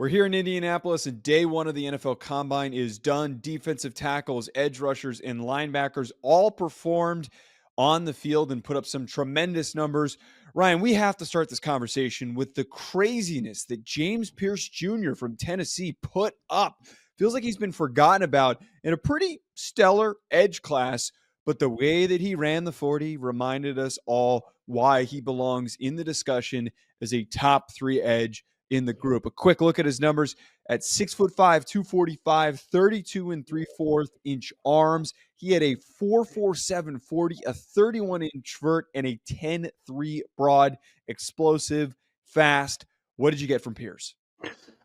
We're here in Indianapolis, and day one of the NFL Combine is done. Defensive tackles, edge rushers, and linebackers all performed on the field and put up some tremendous numbers. Ryan, we have to start this conversation with the craziness that James Pearce Jr. from Tennessee put up. Feels like he's been forgotten about in a pretty stellar edge class, but the way that he ran the 40 reminded us all why he belongs in the discussion as a top 3 edge in the group. A quick look at his numbers: at 6'5", 245, 32 and 3/4 inch arms. He had a 4.47 40, a 31-inch vert, and a 10.3 broad. Explosive, fast. What did you get from Pearce?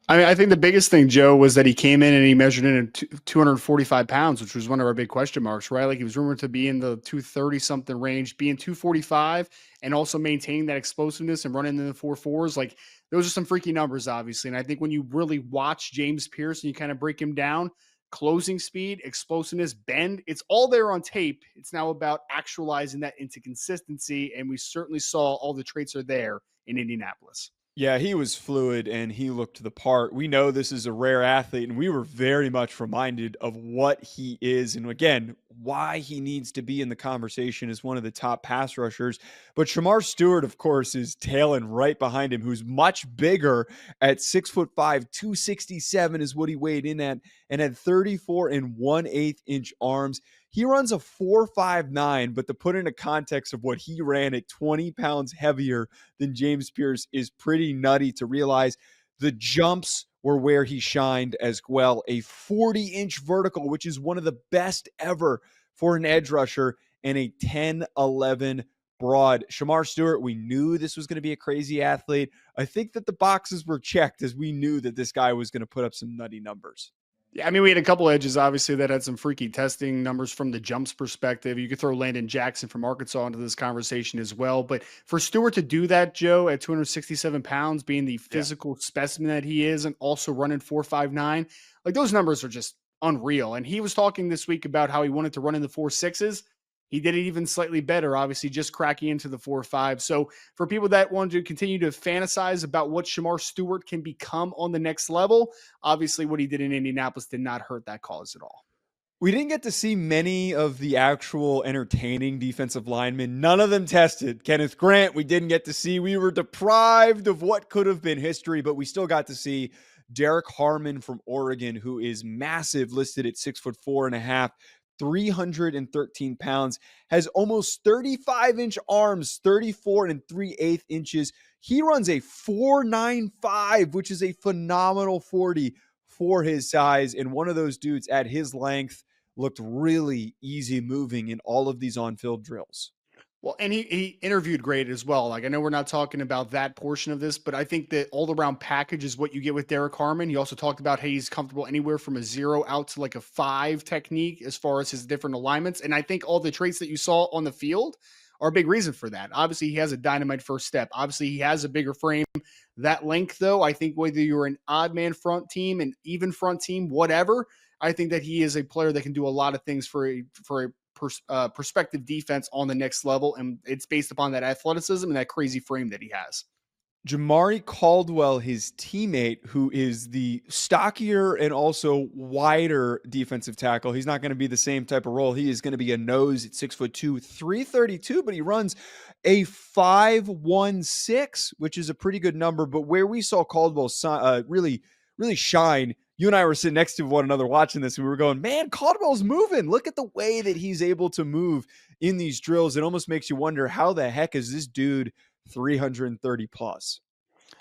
I think the biggest thing, Joe, was that he came in and he measured in at 245 pounds, which was one of our big question marks, right? Like, he was rumored to be in the 230-something range, being 245 and also maintaining that explosiveness and running in the 4.4s. Like, those are some freaky numbers, obviously. And I think when you really watch James Pearce and you kind of break him down, closing speed, explosiveness, bend, it's all there on tape. It's now about actualizing that into consistency. And we certainly saw all the traits are there in Indianapolis. Yeah, he was fluid and he looked the part. We know this is a rare athlete, and we were very much reminded of what he is. And again, why he needs to be in the conversation as one of the top pass rushers. But Shemar Stewart, of course, is tailing right behind him, who's much bigger at 6'5", 267 is what he weighed in at, and had 34 and 1/8 inch arms. He runs a 4.59, but to put into context of what he ran at 20 pounds heavier than James Pearce is pretty nutty to realize. The jumps were where he shined as well. A 40-inch vertical, which is one of the best ever for an edge rusher, and a 10.11 broad. Shemar Stewart, we knew this was going to be a crazy athlete. I think that the boxes were checked as we knew that this guy was going to put up some nutty numbers. Yeah, I mean, we had a couple edges, obviously, that had some freaky testing numbers from the jumps perspective. You could throw Landon Jackson from Arkansas into this conversation as well. But for Stewart to do that, Joe, at 267 pounds, being the physical specimen that he is, and also running 4.59, like, those numbers are just unreal. And he was talking this week about how he wanted to run in the 4.6s. He did it even slightly better, obviously, just cracking into the 4.5. So for people that want to continue to fantasize about what Shemar Stewart can become on the next level, obviously what he did in Indianapolis did not hurt that cause at all. We didn't get to see many of the actual entertaining defensive linemen. None of them tested. Kenneth Grant, we didn't get to see. We were deprived of what could have been history, but we still got to see Derrick Harmon from Oregon, who is massive, listed at 6'4.5", 313 pounds, has almost 35-inch arms, 34 and 3/8 inches. He runs a 4.95, which is a phenomenal 40 for his size. And one of those dudes at his length looked really easy moving in all of these on-field drills. Well, and he interviewed great as well. Like, I know we're not talking about that portion of this, but I think that all-around package is what you get with Derrick Harmon. He also talked about, hey, he's comfortable anywhere from a 0 out to like a 5 technique as far as his different alignments. And I think all the traits that you saw on the field are a big reason for that. Obviously, he has a dynamite first step. Obviously, he has a bigger frame. That length, though, I think whether you're an odd man front team, an even front team, whatever, I think that he is a player that can do a lot of things for a prospective defense on the next level, and it's based upon that athleticism and that crazy frame that he has. Jamaree Caldwell, his teammate, who is the stockier and also wider defensive tackle. He's not going to be the same type of role. He is going to be a nose at 6'2", 332, but he runs a 5.16, which is a pretty good number. But where we saw Caldwell really shine, you and I were sitting next to one another watching this, and we were going, man, Caldwell's moving. Look at the way that he's able to move in these drills. It almost makes you wonder, how the heck is this dude 330 plus?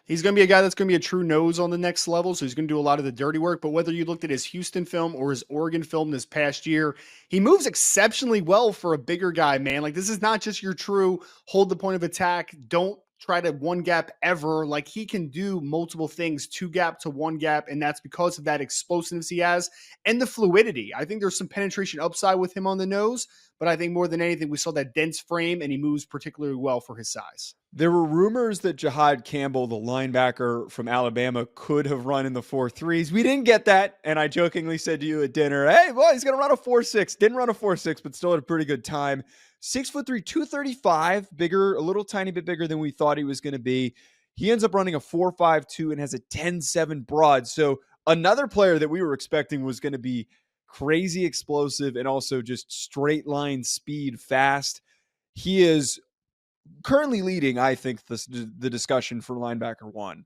He's going to be a guy that's going to be a true nose on the next level, so he's going to do a lot of the dirty work. But whether you looked at his Houston film or his Oregon film this past year, he moves exceptionally well for a bigger guy, man. Like, this is not just your true hold the point of attack, don't try to one gap ever. Like, he can do multiple things, 2 gap to 1 gap, and that's because of that explosiveness he has and the fluidity. I think there's some penetration upside with him on the nose, but I think more than anything, we saw that dense frame, and he moves particularly well for his size. There were rumors that Jihaad Campbell, the linebacker from Alabama, could have run in the 4.3s. We didn't get that, and I jokingly said to you at dinner, hey, boy, he's going to run a 4.6. Didn't run a 4.6, but still had a pretty good time. 6'3", 235, bigger, a little tiny bit bigger than we thought he was going to be. He ends up running a 4.52 and has a 10.7 broad. So another player that we were expecting was going to be crazy explosive and also just straight line speed fast. He is currently leading, I think, the discussion for linebacker one.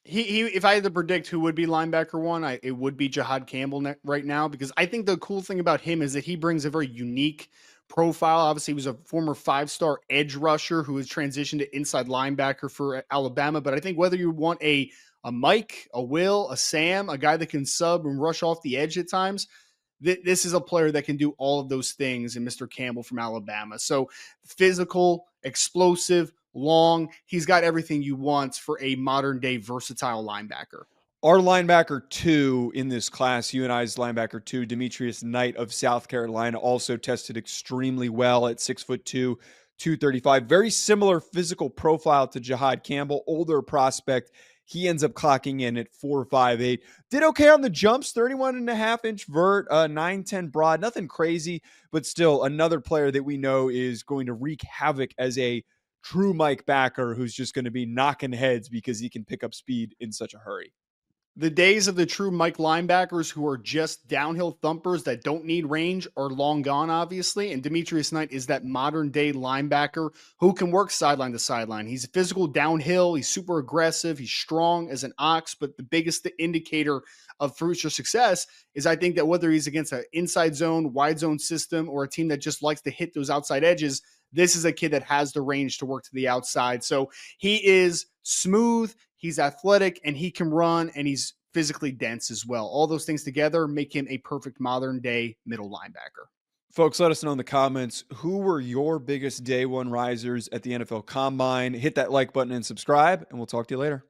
He if I had to predict who would be linebacker one, it would be Jihaad Campbell right now, because I think the cool thing about him is that he brings a very unique profile. Obviously, he was a former 5-star edge rusher who has transitioned to inside linebacker for Alabama. But I think whether you want a Mike, a Will, a Sam, a guy that can sub and rush off the edge at times, this is a player that can do all of those things in Mr. Campbell from Alabama. So physical, explosive, long. He's got everything you want for a modern day versatile linebacker. Our linebacker two in this class, you and I's linebacker two, Demetrius Knight of South Carolina, also tested extremely well at 6'2", 235. Very similar physical profile to Jihaad Campbell, older prospect. He ends up clocking in at 4.58. Did okay on the jumps, 31.5-inch vert, 9.10 broad. Nothing crazy, but still another player that we know is going to wreak havoc as a true Mike backer who's just going to be knocking heads because he can pick up speed in such a hurry. The days of the true Mike linebackers who are just downhill thumpers that don't need range are long gone, obviously. And Demetrius Knight is that modern day linebacker who can work sideline to sideline. He's physical downhill. He's super aggressive. He's strong as an ox. But the biggest indicator of future success is, I think, that whether he's against an inside zone, wide zone system, or a team that just likes to hit those outside edges, this is a kid that has the range to work to the outside. So he is smooth, he's athletic, and he can run, and he's physically dense as well. All those things together make him a perfect modern day middle linebacker. Folks, let us know in the comments, who were your biggest day one risers at the NFL Combine? Hit that like button and subscribe, and we'll talk to you later.